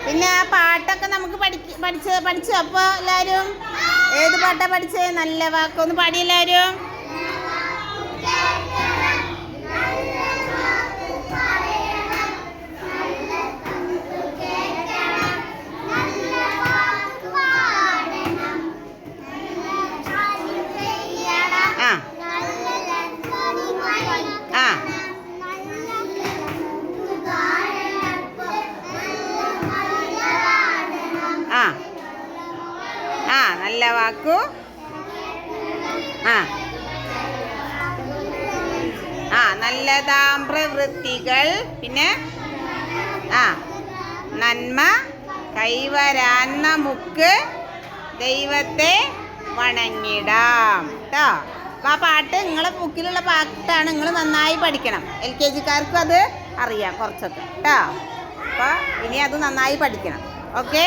പിന്നെ ആ പാട്ടൊക്കെ നമുക്ക് പഠിച്ചു. അപ്പോൾ എല്ലാവരും ഏത് പാട്ടാ പഠിച്ചേ? നല്ല വാക്കൊന്ന് പാടി എല്ലാവരും. ആ ആ ആ ആ നല്ല വാക്കു. ആ ആ നല്ലതാം പ്രവൃത്തികൾ. പിന്നെ ആ നന്മ കൈവരാൻ നമുക്ക് ദൈവത്തെ വണങ്ങിടാം കേട്ടോ. അപ്പോൾ ആ പാട്ട് നിങ്ങളെ ബുക്കിലുള്ള പാട്ടാണ്, നിങ്ങൾ നന്നായി പഠിക്കണം. LKG-കാർക്കും അത് അറിയാം കുറച്ചൊക്കെ കേട്ടോ. അപ്പോൾ ഇനി അത് നന്നായി പഠിക്കണം. ഓക്കെ.